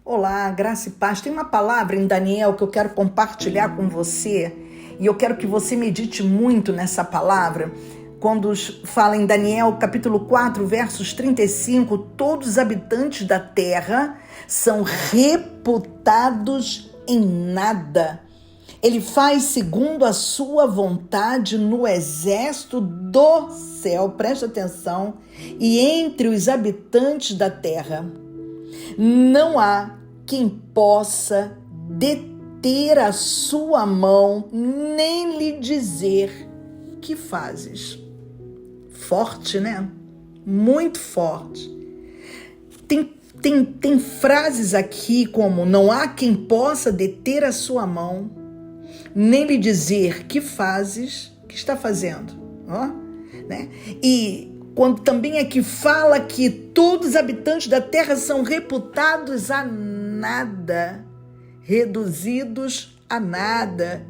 Olá, graça e paz. Tem uma palavra em Daniel que eu quero compartilhar com você e eu quero que você medite muito nessa palavra. Quando fala em Daniel capítulo 4, versos 35, todos os habitantes da terra são reputados em nada. Ele faz segundo a sua vontade no exército do céu, presta atenção, e entre os habitantes da terra. Não há quem possa deter a sua mão, nem lhe dizer que fazes. Forte, né? Muito forte. Tem frases aqui como: não há quem possa deter a sua mão, nem lhe dizer que fazes, que está fazendo. Ó, né? E quando também aqui fala que todos os habitantes da terra são reputados a nada, reduzidos a nada.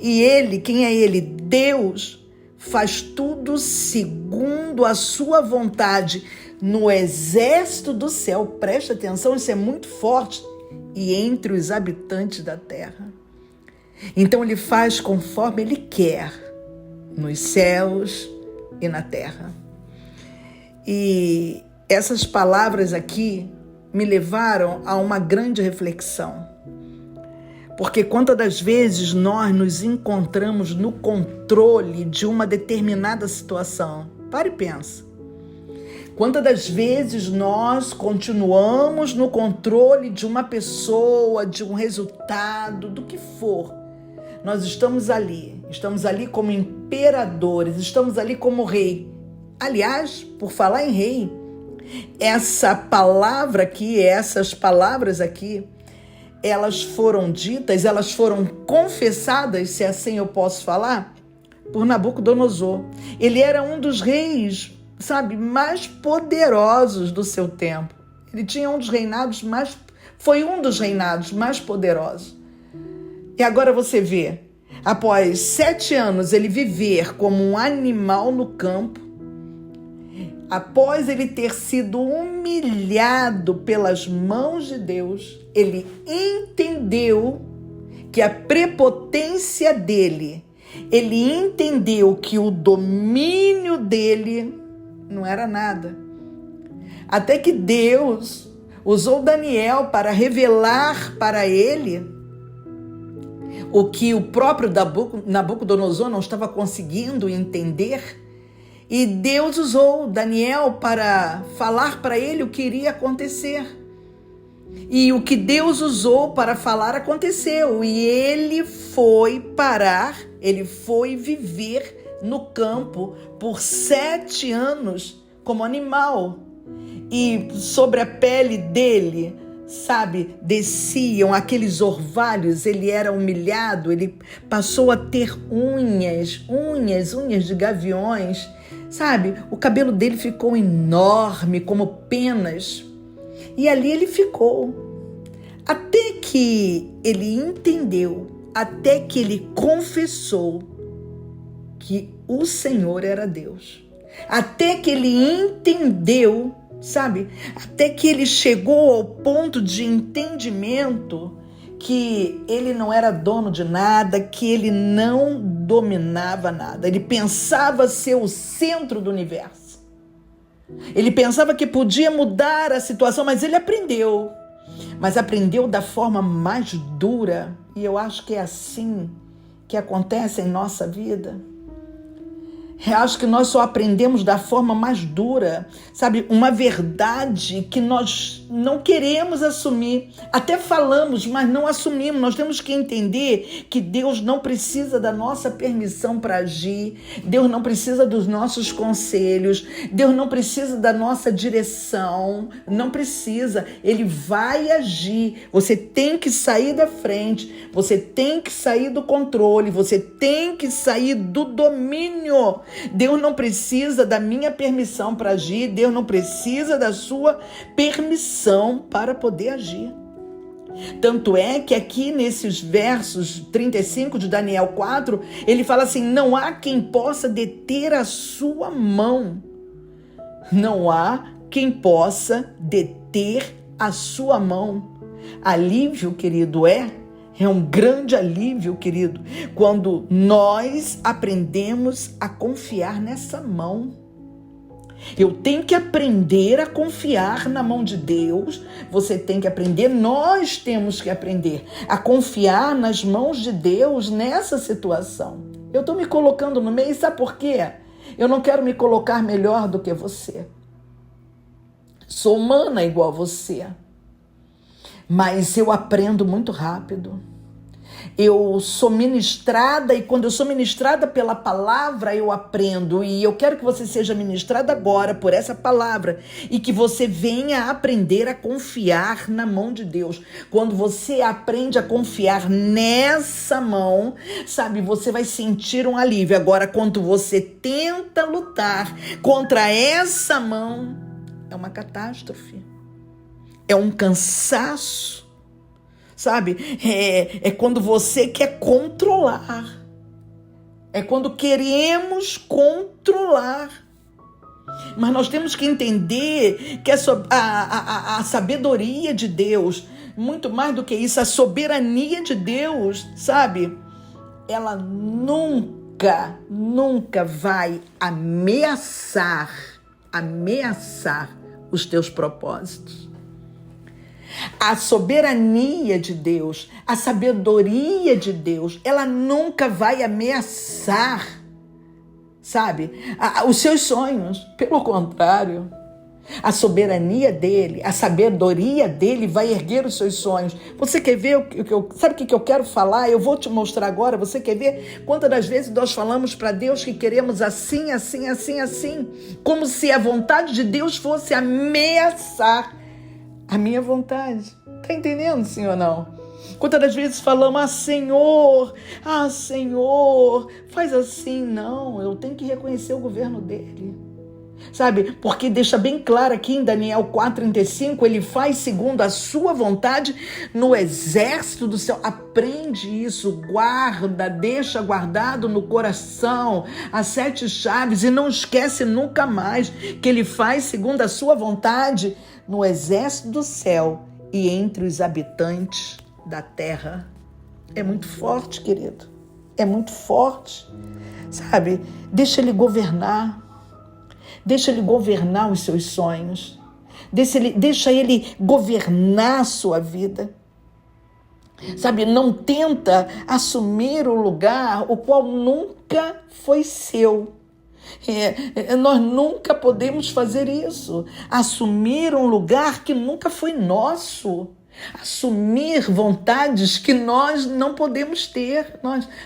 E ele, quem é ele? Deus faz tudo segundo a sua vontade no exército do céu. Presta atenção, isso é muito forte. E entre os habitantes da terra. Então ele faz conforme ele quer, nos céus e na terra. E essas palavras aqui me levaram a uma grande reflexão. Porque quantas das vezes nós nos encontramos no controle de uma determinada situação? Para e pensa. Quantas das vezes nós continuamos no controle de uma pessoa, de um resultado, do que for? Nós estamos ali como imperadores, estamos ali como rei. Aliás, por falar em rei, essas palavras aqui, elas foram ditas, elas foram confessadas, se assim eu posso falar, por Nabucodonosor. Ele era um dos reis, mais poderosos do seu tempo. Ele tinha foi um dos reinados mais poderosos. E agora você vê, após 7 anos ele viver como um animal no campo, após ele ter sido humilhado pelas mãos de Deus, ele entendeu que a prepotência dele, ele entendeu que o domínio dele não era nada. Até que Deus usou Daniel para revelar para ele o que o próprio Nabucodonosor não estava conseguindo entender. E Deus usou Daniel para falar para ele o que iria acontecer. E o que Deus usou para falar aconteceu. E ele foi viver no campo por 7 anos como animal. E sobre a pele dele, desciam aqueles orvalhos, ele era humilhado, ele passou a ter unhas de gaviões, o cabelo dele ficou enorme, como penas, e ali ele ficou, até que ele entendeu, até que ele confessou que o Senhor era Deus, até que ele entendeu, até que ele chegou ao ponto de entendimento que ele não era dono de nada, que ele não dominava nada. Ele pensava ser o centro do universo. Ele pensava que podia mudar a situação, mas ele aprendeu. Mas aprendeu da forma mais dura. E eu acho que é assim que acontece em nossa vida. Eu acho que nós só aprendemos da forma mais dura, uma verdade que nós não queremos assumir. Até falamos, mas não assumimos. Nós temos que entender que Deus não precisa da nossa permissão para agir. Deus não precisa dos nossos conselhos. Deus não precisa da nossa direção. Não precisa. Ele vai agir. Você tem que sair da frente. Você tem que sair do controle. Você tem que sair do domínio. Deus não precisa da minha permissão para agir, Deus não precisa da sua permissão para poder agir. Tanto é que aqui nesses versos 35 de Daniel 4, ele fala assim: não há quem possa deter a sua mão. Não há quem possa deter a sua mão. Alívio, querido, é um grande alívio, querido, quando nós aprendemos a confiar nessa mão. Eu tenho que aprender a confiar na mão de Deus. Você tem que aprender, nós temos que aprender a confiar nas mãos de Deus nessa situação. Eu estou me colocando no meio, sabe por quê? Eu não quero me colocar melhor do que você. Sou humana igual você. Mas eu aprendo muito rápido. Eu sou ministrada e quando eu sou ministrada pela palavra, eu aprendo. E eu quero que você seja ministrada agora por essa palavra e que você venha aprender a confiar na mão de Deus. Quando você aprende a confiar nessa mão, sabe, você vai sentir um alívio. Agora, quando você tenta lutar contra essa mão, é uma catástrofe. É um cansaço, sabe? É quando você quer controlar. É quando queremos controlar. Mas nós temos que entender que a sabedoria de Deus, muito mais do que isso, a soberania de Deus, sabe? Ela nunca vai ameaçar os teus propósitos. A soberania de Deus, a sabedoria de Deus, ela nunca vai ameaçar, sabe, os seus sonhos. Pelo contrário, a soberania dele, a sabedoria dele vai erguer os seus sonhos. Você quer ver sabe o que eu quero falar? Eu vou te mostrar agora. Você quer ver quantas das vezes nós falamos para Deus que queremos assim, assim, assim, assim, como se a vontade de Deus fosse ameaçar a minha vontade. Tá entendendo, sim ou não? Quantas das vezes falamos, Senhor, faz assim. Não, eu tenho que reconhecer o governo dele. Sabe, porque deixa bem claro aqui em Daniel 4:35, ele faz segundo a sua vontade no exército do céu. Aprende isso, guarda, deixa guardado no coração as 7 chaves e não esquece nunca mais que ele faz segundo a sua vontade no exército do céu e entre os habitantes da terra. É muito forte, querido. É muito forte. Sabe, deixa ele governar. Deixa ele governar os seus sonhos. Deixa ele governar a sua vida. Sabe, não tenta assumir o lugar o qual nunca foi seu. Nós nunca podemos fazer isso. Assumir um lugar que nunca foi nosso. Assumir vontades que nós não podemos ter.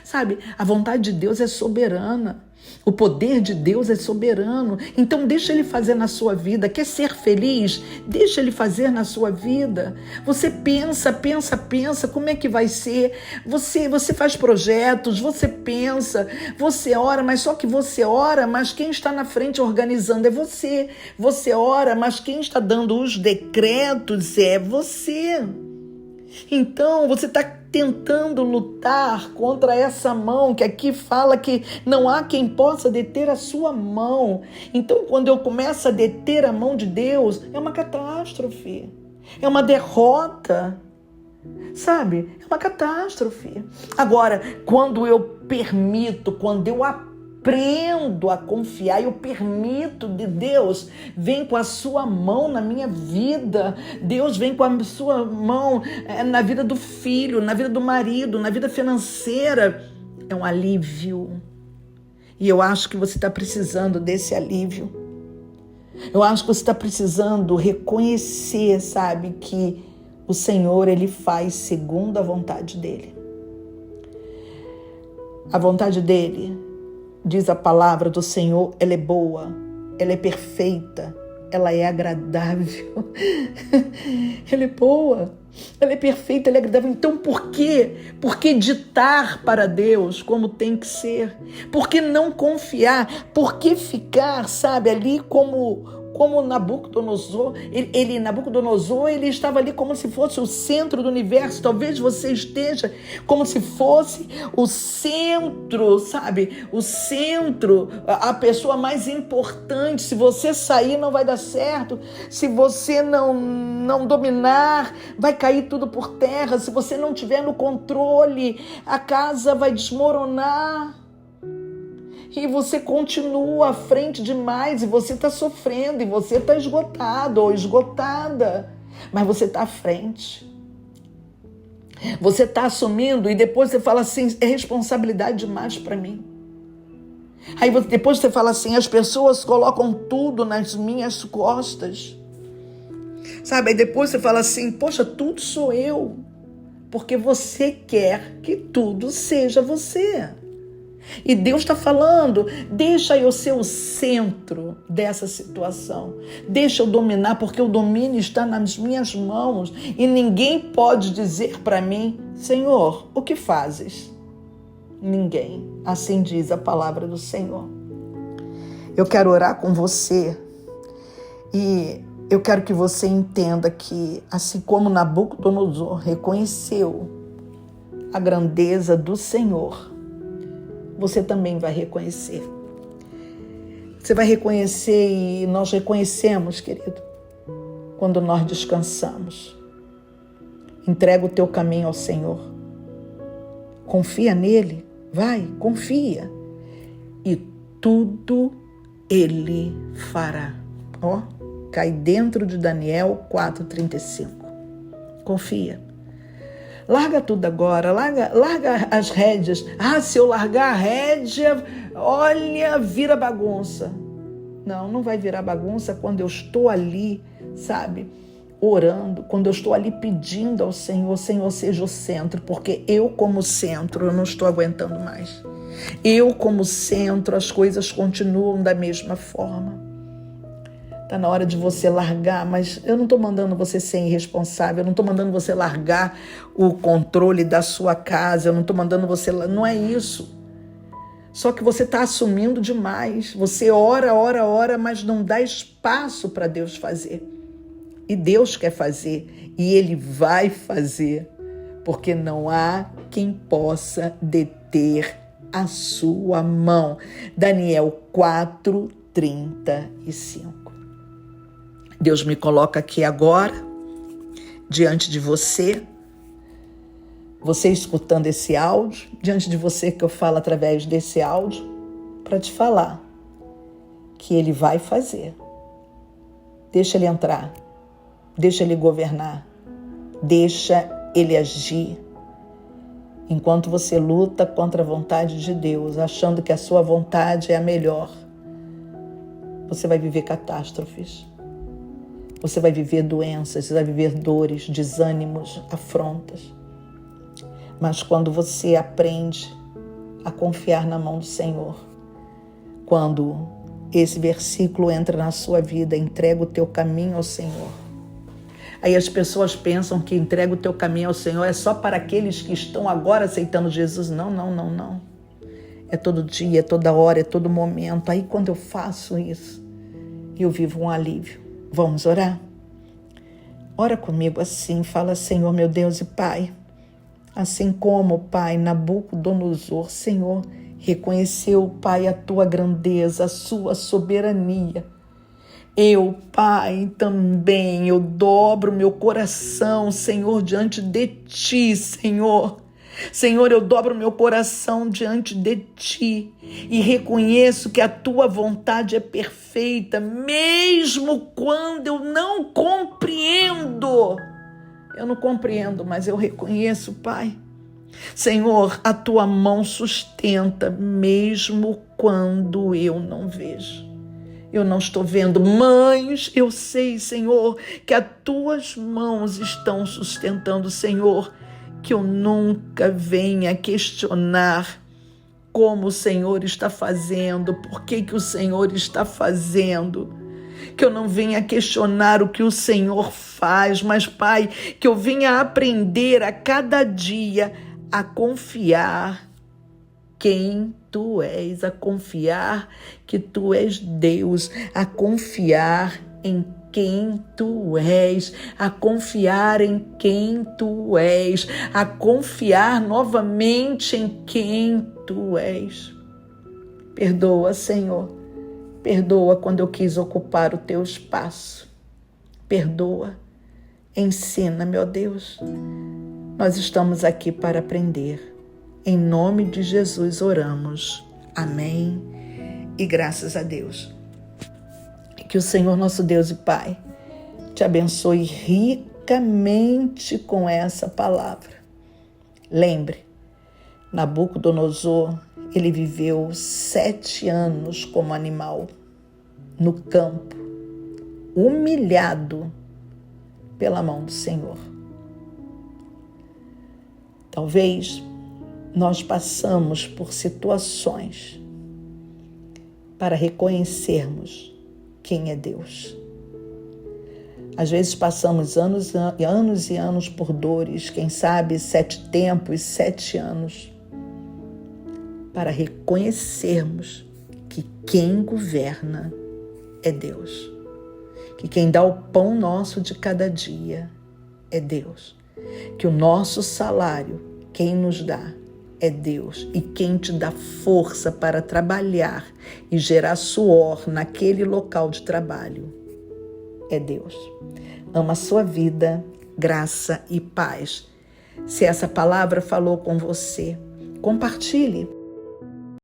Sabe, a vontade de Deus é soberana. O poder de Deus é soberano. Então deixa ele fazer na sua vida. Quer ser feliz? Deixa ele fazer na sua vida. Você pensa, como é que vai ser? Você faz projetos, você pensa, você ora, mas só que você ora, mas quem está na frente organizando é você. Você ora, mas quem está dando os decretos é você. Então você está tentando lutar contra essa mão, que aqui fala que não há quem possa deter a sua mão. Então, quando eu começo a deter a mão de Deus, é uma catástrofe, é uma derrota, sabe? É uma catástrofe. Agora, quando eu aprendo a confiar, eu permito de Deus, vem com a sua mão na minha vida, Deus vem com a sua mão na vida do filho, na vida do marido, na vida financeira, é um alívio. E eu acho que você está precisando desse alívio. Eu acho que você está precisando reconhecer, sabe, que o Senhor, Ele faz segundo a vontade dEle. A vontade dEle, diz a palavra do Senhor, ela é boa, ela é perfeita, ela é agradável. Ela é boa, ela é perfeita, ela é agradável. Então por quê? Por que ditar para Deus como tem que ser? Por que não confiar? Por que ficar, sabe, ali como como Nabucodonosor. Nabucodonosor, ele estava ali como se fosse o centro do universo. Talvez você esteja como se fosse o centro, sabe? O centro, a pessoa mais importante. Se você sair, não vai dar certo. Se você não dominar, vai cair tudo por terra. Se você não tiver no controle, a casa vai desmoronar. E você continua à frente demais, e você está sofrendo, e você está esgotado ou esgotada, mas você está à frente. Você está assumindo, e depois você fala assim, é responsabilidade demais para mim. Aí depois você fala assim, as pessoas colocam tudo nas minhas costas. Sabe, aí depois você fala assim, poxa, tudo sou eu. Porque você quer que tudo seja você. E Deus está falando, deixa eu ser o centro dessa situação. Deixa eu dominar, porque o domínio está nas minhas mãos. E ninguém pode dizer para mim, Senhor, o que fazes? Ninguém. Assim diz a palavra do Senhor. Eu quero orar com você e eu quero que você entenda que, assim como Nabucodonosor reconheceu a grandeza do Senhor, você também vai reconhecer. Você vai reconhecer, e nós reconhecemos, querido, quando nós descansamos. Entrega o teu caminho ao Senhor. Confia nele. Vai, confia. E tudo ele fará. Ó, cai dentro de Daniel 4,35. Confia. Larga tudo agora, larga as rédeas. Ah, se eu largar a rédea, olha, vira bagunça. Não vai virar bagunça quando eu estou ali, sabe, orando, quando eu estou ali pedindo ao Senhor, Senhor, seja o centro, porque eu como centro, eu não estou aguentando mais. Eu como centro, as coisas continuam da mesma forma. Está na hora de você largar, mas eu não estou mandando você ser irresponsável, eu não estou mandando você largar o controle da sua casa, eu não estou mandando você... Não é isso. Só que você está assumindo demais. Você ora, mas não dá espaço para Deus fazer. E Deus quer fazer, e Ele vai fazer, porque não há quem possa deter a sua mão. Daniel 4:35. Deus me coloca aqui agora, diante de você escutando esse áudio, diante de você que eu falo através desse áudio, para te falar que Ele vai fazer. Deixa Ele entrar, deixa Ele governar, deixa Ele agir. Enquanto você luta contra a vontade de Deus, achando que a sua vontade é a melhor, você vai viver catástrofes. Você vai viver doenças, você vai viver dores, desânimos, afrontas. Mas quando você aprende a confiar na mão do Senhor, quando esse versículo entra na sua vida, entrega o teu caminho ao Senhor. Aí as pessoas pensam que entrega o teu caminho ao Senhor é só para aqueles que estão agora aceitando Jesus. Não. É todo dia, é toda hora, é todo momento. Aí quando eu faço isso, eu vivo um alívio. Vamos orar? Ora comigo assim, fala, Senhor, meu Deus e Pai, assim como, Pai, Nabucodonosor, Senhor, reconheceu, Pai, a tua grandeza, a sua soberania. Eu, Pai, também, eu dobro meu coração, Senhor, diante de Ti, Senhor. Senhor, eu dobro meu coração diante de Ti e reconheço que a Tua vontade é perfeita, mesmo quando eu não compreendo. Eu não compreendo, mas eu reconheço, Pai. Senhor, a Tua mão sustenta, mesmo quando eu não vejo. Eu não estou vendo, mas eu sei, Senhor, que as Tuas mãos estão sustentando, Senhor, que eu nunca venha questionar como o Senhor está fazendo, por que o Senhor está fazendo, que eu não venha questionar o que o Senhor faz, mas, Pai, que eu venha aprender a cada dia a confiar quem Tu és, a confiar que Tu és Deus, a confiar em quem tu és, a confiar em quem tu és, a confiar novamente em quem tu és. Perdoa, Senhor. Perdoa quando eu quis ocupar o teu espaço. Perdoa. Ensina-me, ó Deus. Nós estamos aqui para aprender. Em nome de Jesus oramos. Amém. E graças a Deus. Que o Senhor nosso Deus e Pai te abençoe ricamente com essa palavra. Lembre, Nabucodonosor, ele viveu 7 anos como animal, no campo, humilhado pela mão do Senhor. Talvez nós passamos por situações para reconhecermos quem é Deus. Às vezes passamos anos e anos por dores, quem sabe 7 tempos, 7 anos, para reconhecermos que quem governa é Deus, que quem dá o pão nosso de cada dia é Deus, que o nosso salário, quem nos dá, é Deus, e quem te dá força para trabalhar e gerar suor naquele local de trabalho é Deus. Ama a sua vida, graça e paz. Se essa palavra falou com você, compartilhe.